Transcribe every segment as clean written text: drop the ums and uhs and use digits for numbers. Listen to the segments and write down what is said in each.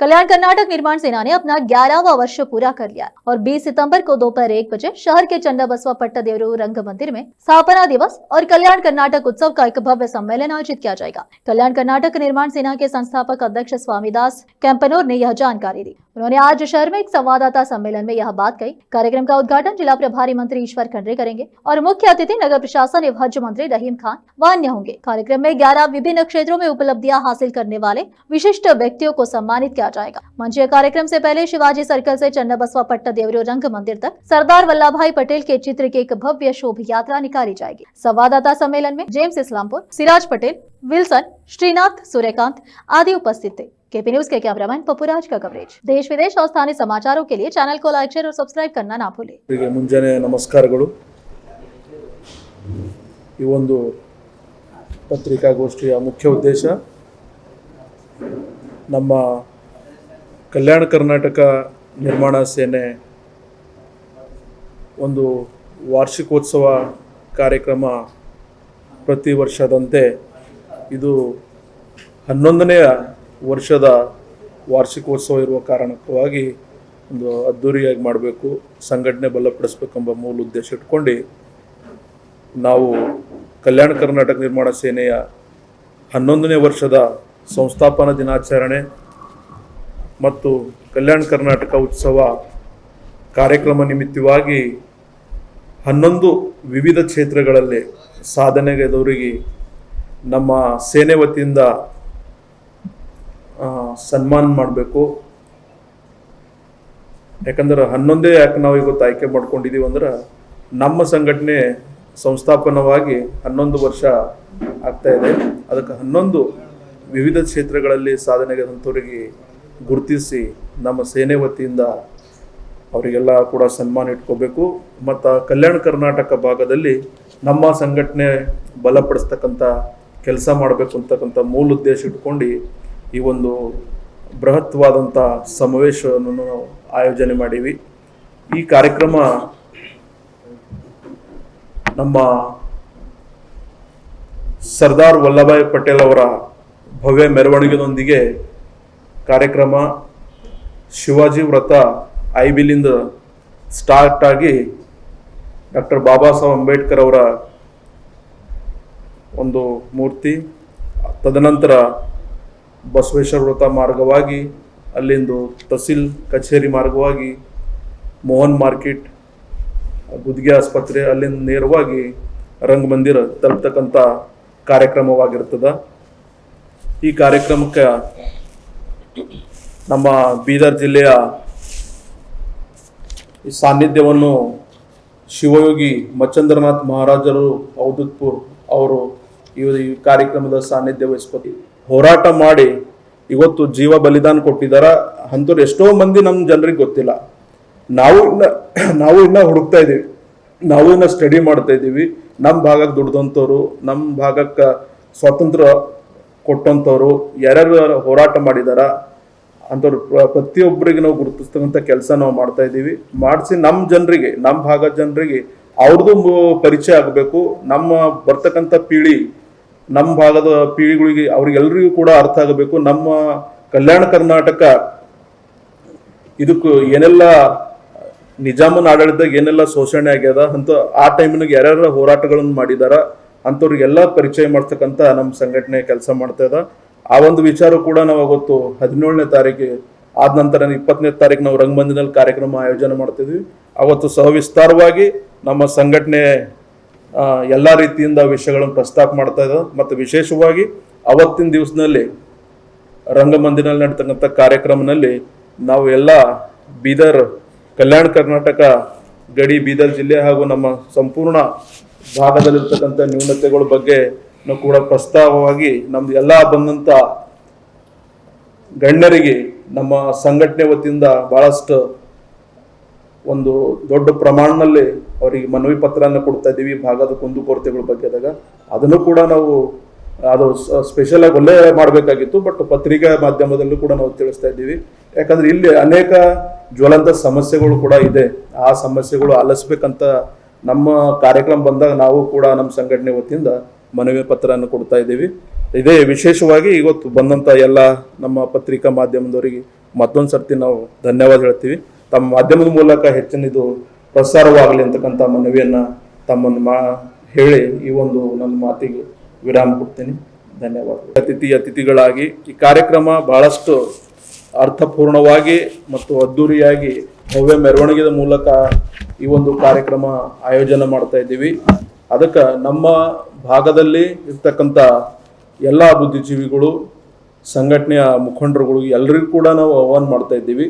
कल्याण कर्नाटक निर्माण सेना ने अपना 11वां वर्ष पूरा कर लिया और 20 सितंबर को दोपहर 1 बजे शहर के चन्नाबसवा पट्टदेवरू रंग मंदिर में स्थापना दिवस और कल्याण कर्नाटक उत्सव का एक भव्य सम्मेलन आयोजित किया जाएगा। कल्याण कर्नाटक निर्माण सेना के संस्थापक अध्यक्ष स्वामीदास कैंपनोर ने यह जानकारी दी। उन्होंने आज शहर में एक संवाददाता सम्मेलन में यह बात कही। कार्यक्रम का उद्घाटन जिला प्रभारी मंत्री ईश्वर खंड्रे करेंगे और मुख्य अतिथि नगर प्रशासन एवं हज मंत्री रहीम खान व अन्य होंगे। कार्यक्रम में 11 विभिन्न क्षेत्रों में उपलब्धियां हासिल करने वाले विशिष्ट व्यक्तियों को सम्मानित किया जाएगा। मंचीय कार्यक्रम से पहले शिवाजी सर्कल से चन्नाबसवा पट्टदेवरू रंग मंदिर तक सरदार वल्लभ भाई पटेल के चित्र की एक भव्य शोभा यात्रा निकाली जाएगी। संवाददाता सम्मेलन में जेम्स इस्लामपुर, सिराज पटेल, विल्सन, श्रीनाथ, सूर्यकांत आदि उपस्थित थे। केपी न्यूज के कैमरामैन पपुराज का कवरेज। देश विदेश और स्थानीय समाचारों के लिए चैनल को लाइक, शेयर और सब्सक्राइब करना ना भूलें। ಮುಂಜಾನೆ ನಮಸ್ಕಾರಗಳು। ಈ ಒಂದು ಪತ್ರಿಕಾಗೋಷ್ಠಿಯ ಮುಖ್ಯ ಉದ್ದೇಶ ನಮ್ಮ ಕಲ್ಯಾಣ ಕರ್ನಾಟಕ ನಿರ್ಮಾಣ ಸೇನೆ ಒಂದು ವಾರ್ಷಿಕೋತ್ಸವ ಕಾರ್ಯಕ್ರಮ ಪ್ರತಿ ವರ್ಷದಂತೆ ಇದು 11ನೇ ವರ್ಷದ ವಾರ್ಷಿಕೋತ್ಸವ ಇರುವ ಕಾರಣಕ್ಕಾಗಿ ಒಂದು ಅದ್ದೂರಿಯಾಗಿ ಮಾಡಬೇಕು, ಸಂಘಟನೆ ಬಲಪಡಿಸಬೇಕೆಂಬ ಮೂಲ ಉದ್ದೇಶ ಇಟ್ಕೊಂಡು ನಾವು ಕಲ್ಯಾಣ ಕರ್ನಾಟಕ ನಿರ್ಮಾಣ ಸೇನೆಯ 11ನೇ ವರ್ಷದ ಸಂಸ್ಥಾಪನಾ ದಿನಾಚರಣೆ ಮತ್ತು ಕಲ್ಯಾಣ ಕರ್ನಾಟಕ ಉತ್ಸವ ಕಾರ್ಯಕ್ರಮ ನಿಮಿತ್ತವಾಗಿ 11 ವಿವಿಧ ಕ್ಷೇತ್ರಗಳಲ್ಲಿ ಸಾಧನೆಗೈದವರಿಗೆ ನಮ್ಮ ಸೇನೆ ವತಿಯಿಂದ ಸನ್ಮಾನ ಮಾಡಬೇಕು। ಯಾಕಂದ್ರೆ 11 ಯಾಕೆ ನಾವು ಇವತ್ತು ಆಯ್ಕೆ ಮಾಡ್ಕೊಂಡಿದ್ದೀವಿ ಅಂದ್ರೆ ನಮ್ಮ ಸಂಘಟನೆ ಸಂಸ್ಥಾಪನವಾಗಿ 11 ವರ್ಷ ಆಗ್ತಾ ಇದೆ। ಅದಕ್ಕೆ 11 ವಿವಿಧ ಕ್ಷೇತ್ರಗಳಲ್ಲಿ ಸಾಧನೆಗೈದಂಥವರಿಗೆ ಗುರುತಿಸಿ ನಮ್ಮ ಸೇನೆ ವತಿಯಿಂದ ಅವರಿಗೆಲ್ಲ ಕೂಡ ಸನ್ಮಾನ ಇಟ್ಕೋಬೇಕು ಮತ್ತು ಕಲ್ಯಾಣ ಕರ್ನಾಟಕ ಭಾಗದಲ್ಲಿ ನಮ್ಮ ಸಂಘಟನೆ ಬಲಪಡಿಸ್ತಕ್ಕಂಥ ಕೆಲಸ ಮಾಡಬೇಕು ಅಂತಕ್ಕಂಥ ಮೂಲ ಉದ್ದೇಶ ಇಟ್ಕೊಂಡು ಈ ಒಂದು ಬೃಹತ್ವಾದಂಥ ಸಮಾವೇಶವನ್ನು ಆಯೋಜನೆ ಮಾಡೀವಿ। ಈ ಕಾರ್ಯಕ್ರಮ ನಮ್ಮ ಸರ್ದಾರ್ ವಲ್ಲಭಾಯ್ ಪಟೇಲ್ ಅವರ ಭವ್ಯ ಮೆರವಣಿಗೆಯೊಂದಿಗೆ ಕಾರ್ಯಕ್ರಮ ಶಿವಾಜಿ ವ್ರತ ಐಬಿಲಿಂದ ಸ್ಟಾರ್ಟ್ ಆಗಿ ಡಾಕ್ಟರ್ ಬಾಬಾ ಸಾಹೇಬ್ ಅಂಬೇಡ್ಕರ್ ಅವರ ಒಂದು ಮೂರ್ತಿ, ತದನಂತರ ಬಸವೇಶ್ವರ ವ್ರತ ಮಾರ್ಗವಾಗಿ ಅಲ್ಲಿಂದು ತಹಸೀಲ್ ಕಚೇರಿ ಮಾರ್ಗವಾಗಿ ಮೋಹನ್ ಮಾರ್ಕೆಟ್, ಗುದ್ಗೆ ಆಸ್ಪತ್ರೆ, ಅಲ್ಲಿಂದ ನೇರವಾಗಿ ರಂಗಮಂದಿರ ತಲುಪ್ತಕ್ಕಂಥ ಕಾರ್ಯಕ್ರಮವಾಗಿರ್ತದೆ। ಈ ಕಾರ್ಯಕ್ರಮಕ್ಕೆ ನಮ್ಮ ಬೀದರ್ ಜಿಲ್ಲೆಯ ಈ ಸಾನ್ನಿಧ್ಯವನ್ನು ಶಿವಯೋಗಿ ಮಚ್ಚಂದ್ರನಾಥ್ ಮಹಾರಾಜರು ಔದುತ್ಪುರ್ ಅವರು ಈ ಕಾರ್ಯಕ್ರಮದ ಸಾನ್ನಿಧ್ಯ ವಹಿಸ್ಕೊತಿ ಹೋರಾಟ ಮಾಡಿ ಇವತ್ತು ಜೀವ ಬಲಿದಾನ ಕೊಟ್ಟಿದ್ದಾರೆ। ಅಂಥವ್ರು ಎಷ್ಟೋ ಮಂದಿ ನಮ್ಮ ಜನರಿಗೆ ಗೊತ್ತಿಲ್ಲ। ನಾವು ಇನ್ನ ಹುಡುಕ್ತಾ ಇದ್ದೀವಿ, ನಾವು ಇನ್ನ ಸ್ಟಡಿ ಮಾಡ್ತಾ ಇದ್ದೀವಿ। ನಮ್ಮ ಭಾಗಕ್ಕೆ ದುಡ್ದಂಥವ್ರು, ನಮ್ಮ ಭಾಗಕ್ಕೆ ಸ್ವಾತಂತ್ರ್ಯ ಕೊಟ್ಟಂಥವ್ರು ಯಾರ್ಯಾರು ಹೋರಾಟ ಮಾಡಿದಾರ ಅಂಥವ್ರು ಪ್ರತಿಯೊಬ್ಬರಿಗೆ ನಾವು ಗುರುತಿಸ್ತಕ್ಕಂಥ ಕೆಲಸ ನಾವು ಮಾಡ್ತಾ ಇದ್ದೀವಿ। ಮಾಡಿಸಿ ನಮ್ಮ ಜನರಿಗೆ, ನಮ್ಮ ಭಾಗದ ಜನರಿಗೆ ಅವ್ರದ್ದು ಪರಿಚಯ ಆಗಬೇಕು। ನಮ್ಮ ಬರ್ತಕ್ಕಂಥ ಪೀಳಿ, ನಮ್ಮ ಭಾಗದ ಪೀಳಿಗಳಿಗೆ ಅವ್ರಿಗೆಲ್ಲರಿಗೂ ಕೂಡ ಅರ್ಥ ಆಗಬೇಕು ನಮ್ಮ ಕಲ್ಯಾಣ ಕರ್ನಾಟಕ ಇದಕ್ಕೂ ಏನೆಲ್ಲ ನಿಜಾಮನ ಆಡಳಿತದಾಗ ಏನೆಲ್ಲ ಶೋಷಣೆ ಆಗ್ಯದ ಅಂತ ಆ ಟೈಮಿನಾಗ ಯಾರ್ಯಾರ ಹೋರಾಟಗಳನ್ನು ಮಾಡಿದಾರ ಅಂಥವ್ರಿಗೆಲ್ಲ ಪರಿಚಯ ಮಾಡ್ತಕ್ಕಂಥ ನಮ್ಮ ಸಂಘಟನೆ ಕೆಲಸ ಮಾಡ್ತಾ ಇದೆ। ಆ ಒಂದು ವಿಚಾರ ಕೂಡ ನಾವು ಅವತ್ತು 17ನೇ ತಾರೀಕು ಆದ ನಂತರ 20ನೇ ತಾರೀಕು ನಾವು ರಂಗಮಂದಿರಲ್ಲಿ ಕಾರ್ಯಕ್ರಮ ಆಯೋಜನೆ ಮಾಡ್ತಿದ್ವಿ। ಅವತ್ತು ಸವಿಸ್ತಾರವಾಗಿ ನಮ್ಮ ಸಂಘಟನೆ ಎಲ್ಲ ರೀತಿಯಿಂದ ವಿಷಯಗಳನ್ನು ಪ್ರಸ್ತಾಪ ಮಾಡ್ತಾ ಇದ್ದಾರೆ ಮತ್ತು ವಿಶೇಷವಾಗಿ ಅವತ್ತಿನ ದಿವಸದಲ್ಲಿ ರಂಗಮಂದಿರಲ್ಲಿ ನಡೀತಕ್ಕಂಥ ಕಾರ್ಯಕ್ರಮದಲ್ಲಿ ನಾವು ಎಲ್ಲ ಬೀದರ್, ಕಲ್ಯಾಣ ಕರ್ನಾಟಕ ಗಡಿ ಬೀದರ್ ಜಿಲ್ಲೆ ಹಾಗೂ ನಮ್ಮ ಸಂಪೂರ್ಣ ಭಾಗದಲ್ಲಿರ್ತಕ್ಕಂಥ ನ್ಯೂನತೆಗಳ ಬಗ್ಗೆ ನಾವು ಕೂಡ ಪ್ರಸ್ತಾವವಾಗಿ ನಮ್ದು ಎಲ್ಲ ಬಂದಂಥ ಗಣ್ಯರಿಗೆ ನಮ್ಮ ಸಂಘಟನೆ ವತಿಯಿಂದ ಬಹಳಷ್ಟು ಒಂದು ದೊಡ್ಡ ಪ್ರಮಾಣದಲ್ಲಿ ಅವರಿಗೆ ಮನವಿ ಪತ್ರವನ್ನು ಕೊಡ್ತಾ ಇದ್ದೀವಿ ಭಾಗದ ಕುಂದುಕೊರತೆಗಳ ಬಗ್ಗೆದಾಗ। ಅದನ್ನು ಕೂಡ ನಾವು ಅದು ಸ್ಪೆಷಲ್ ಆಗಿ ಒಳ್ಳೆ ಮಾಡಬೇಕಾಗಿತ್ತು, ಬಟ್ ಪತ್ರಿಕಾ ಮಾಧ್ಯಮದಲ್ಲೂ ಕೂಡ ನಾವು ತಿಳಿಸ್ತಾ ಇದ್ದೀವಿ। ಯಾಕಂದ್ರೆ ಇಲ್ಲಿ ಅನೇಕ ಜ್ವಲಂತ ಸಮಸ್ಯೆಗಳು ಕೂಡ ಇದೆ, ಆ ಸಮಸ್ಯೆಗಳು ಆಲಿಸ್ಬೇಕಂತ ನಮ್ಮ ಕಾರ್ಯಕ್ರಮ ಬಂದಾಗ ನಾವು ಕೂಡ ನಮ್ಮ ಸಂಘಟನೆ ವತಿಯಿಂದ ಮನವಿ ಪತ್ರವನ್ನು ಕೊಡ್ತಾ ಇದ್ದೀವಿ। ಇದೇ ವಿಶೇಷವಾಗಿ ಇವತ್ತು ಬಂದಂಥ ಎಲ್ಲ ನಮ್ಮ ಪತ್ರಿಕಾ ಮಾಧ್ಯಮದವರಿಗೆ ಮತ್ತೊಂದು ಸರ್ತಿ ನಾವು ಧನ್ಯವಾದ ಹೇಳ್ತೀವಿ. ತಮ್ಮ ಮಾಧ್ಯಮದ ಮೂಲಕ ಹೆಚ್ಚಿನದು ಪ್ರಸಾರವಾಗಲಿ ಅಂತಕ್ಕಂಥ ಮನವಿಯನ್ನು ತಮ್ಮನ್ನು ಹೇಳಿ ಈ ಒಂದು ನನ್ನ ಮಾತಿಗೆ ವಿರಾಮ ಕೊಡ್ತೀನಿ. ಧನ್ಯವಾದ. ಅತಿಥಿಗಳಾಗಿ ಈ ಕಾರ್ಯಕ್ರಮ ಬಹಳಷ್ಟು ಅರ್ಥಪೂರ್ಣವಾಗಿ ಮತ್ತು ಅದ್ದೂರಿಯಾಗಿ ಭವ್ಯ ಮೆರವಣಿಗೆ ಮೂಲಕ ಈ ಒಂದು ಕಾರ್ಯಕ್ರಮ ಆಯೋಜನೆ ಮಾಡ್ತಾ ಇದ್ದೀವಿ. ಅದಕ್ಕೆ ನಮ್ಮ ಭಾಗದಲ್ಲಿ ಇರ್ತಕ್ಕಂಥ ಎಲ್ಲ ಬುದ್ಧಿಜೀವಿಗಳು, ಸಂಘಟನೆಯ ಮುಖಂಡರುಗಳು ಎಲ್ಲರಿಗೂ ಕೂಡ ನಾವು ಆಹ್ವಾನ ಮಾಡ್ತಾ ಇದ್ದೀವಿ.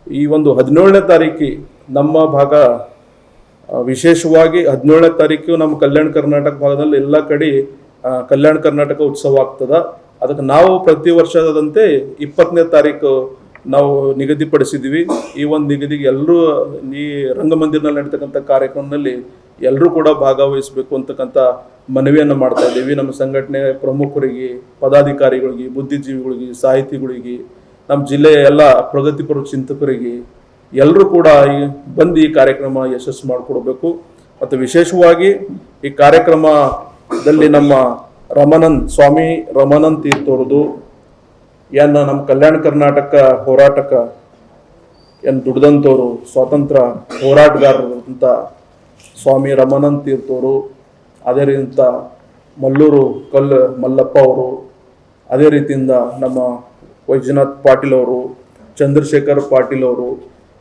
ಈ ಒಂದು 17ನೇ ತಾರೀಕು ನಮ್ಮ ಭಾಗ ವಿಶೇಷವಾಗಿ 17ನೇ ತಾರೀಕು ನಮ್ಮ ಕಲ್ಯಾಣ ಕರ್ನಾಟಕ ಭಾಗದಲ್ಲಿ ಎಲ್ಲ ಕಡೆ ಕಲ್ಯಾಣ ಕರ್ನಾಟಕ ಉತ್ಸವ ಆಗ್ತದೆ. ಅದಕ್ಕೆ ನಾವು ಪ್ರತಿ ವರ್ಷದಂತೆ 20ನೇ ತಾರೀಕು ನಾವು ನಿಗದಿಪಡಿಸಿದ್ವಿ. ಈ ಒಂದು ನಿಗದಿಗೆ ಎಲ್ಲರೂ ಈ ರಂಗಮಂದಿರನಲ್ಲಿ ನಡೀತಕ್ಕಂಥ ಕಾರ್ಯಕ್ರಮದಲ್ಲಿ ಎಲ್ಲರೂ ಕೂಡ ಭಾಗವಹಿಸಬೇಕು ಅಂತಕ್ಕಂಥ ಮನವಿಯನ್ನು ಮಾಡ್ತಾ ಇದ್ದೀವಿ. ನಮ್ಮ ಸಂಘಟನೆ ಪ್ರಮುಖರಿಗೆ, ಪದಾಧಿಕಾರಿಗಳಿಗೆ, ಬುದ್ಧಿಜೀವಿಗಳಿಗೆ, ಸಾಹಿತಿಗಳಿಗೆ, ನಮ್ಮ ಜಿಲ್ಲೆಯ ಎಲ್ಲ ಪ್ರಗತಿಪರ ಚಿಂತಕರಿಗೆ ಎಲ್ಲರೂ ಕೂಡ ಬಂದು ಈ ಕಾರ್ಯಕ್ರಮ ಯಶಸ್ಸು ಮಾಡಿಕೊಡ್ಬೇಕು. ಮತ್ತು ವಿಶೇಷವಾಗಿ ಈ ಕಾರ್ಯಕ್ರಮದಲ್ಲಿ ನಮ್ಮ ಸ್ವಾಮಿ ರಮಾನಂದ ತೀರ್ಥವ್ರದ್ದು ನಮ್ಮ ಕಲ್ಯಾಣ ಕರ್ನಾಟಕ ಹೋರಾಟಕ್ಕೆ ದುಡ್ದಂಥವ್ರು, ಸ್ವಾತಂತ್ರ್ಯ ಹೋರಾಟಗಾರರಂಥ ಸ್ವಾಮಿ ರಮಾನಂದ ತೀರ್ಥವರು, ಅದೇ ರೀತಿಯಿಂದ ಮಲ್ಲೂರು ಮಲ್ಲಪ್ಪ ಅವರು, ಅದೇ ರೀತಿಯಿಂದ ನಮ್ಮ ವೈಜನಾಥ್ ಪಾಟೀಲ್ ಅವರು, ಚಂದ್ರಶೇಖರ್ ಪಾಟೀಲ್ ಅವರು,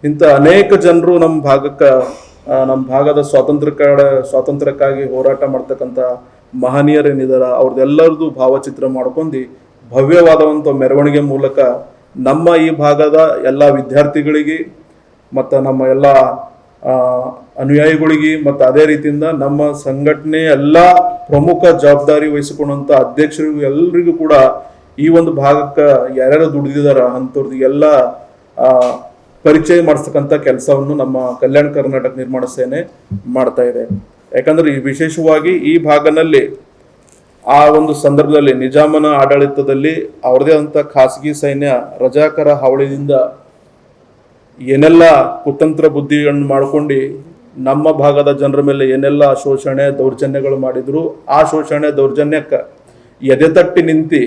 ಇಂಥ ಅನೇಕ ಜನರು ನಮ್ಮ ಭಾಗದ ಸ್ವಾತಂತ್ರ್ಯಕ್ಕಾಗಿ ಹೋರಾಟ ಮಾಡ್ತಕ್ಕಂಥ ಮಹನೀಯರೇನಿದ್ದಾರೆ ಅವ್ರದ್ದೆಲ್ಲರದು ಭಾವಚಿತ್ರ ಮಾಡ್ಕೊಂಡು ಭವ್ಯವಾದಂಥ ಮೆರವಣಿಗೆ ಮೂಲಕ ನಮ್ಮ ಈ ಭಾಗದ ಎಲ್ಲ ವಿದ್ಯಾರ್ಥಿಗಳಿಗೆ ಮತ್ತು ನಮ್ಮ ಎಲ್ಲ ಅನುಯಾಯಿಗಳಿಗೆ ಮತ್ತು ಅದೇ ರೀತಿಯಿಂದ ನಮ್ಮ ಸಂಘಟನೆ ಎಲ್ಲ ಪ್ರಮುಖ ಜವಾಬ್ದಾರಿ ವಹಿಸಿಕೊಂಡಂಥ ಅಧ್ಯಕ್ಷರಿಗೂ ಎಲ್ಲರಿಗೂ ಕೂಡ ಈ ಒಂದು ಭಾಗಕ್ಕೆ ಯಾರ್ಯಾರು ದುಡಿದಿದ್ದಾರೆ ಅಂಥವ್ರದ್ದು ಪರಿಚಯ ಮಾಡಿಸ್ತಕ್ಕಂಥ ಕೆಲಸವನ್ನು ನಮ್ಮ ಕಲ್ಯಾಣ ಕರ್ನಾಟಕ ನಿರ್ಮಾಣ ಸೇನೆ ಮಾಡ್ತಾ ಇದೆ. ಯಾಕಂದ್ರೆ ವಿಶೇಷವಾಗಿ ಈ ಭಾಗದಲ್ಲಿ ಆ ಒಂದು ಸಂದರ್ಭದಲ್ಲಿ ನಿಜಾಮನ ಆಡಳಿತದಲ್ಲಿ ಅವ್ರದೇ ಆದಂಥ ಖಾಸಗಿ ಸೈನ್ಯ ರಜಾಕರ ಹಾವಳಿಯಿಂದ ಏನೆಲ್ಲ ಕುತಂತ್ರ ಬುದ್ಧಿಗಳನ್ನು ಮಾಡ್ಕೊಂಡು ನಮ್ಮ ಭಾಗದ ಜನರ ಮೇಲೆ ಏನೆಲ್ಲ ಶೋಷಣೆ ದೌರ್ಜನ್ಯಗಳು ಮಾಡಿದ್ರು, ಆ ಶೋಷಣೆ ದೌರ್ಜನ್ಯಕ್ಕೆ ಎದೆತಟ್ಟಿ ನಿಂತು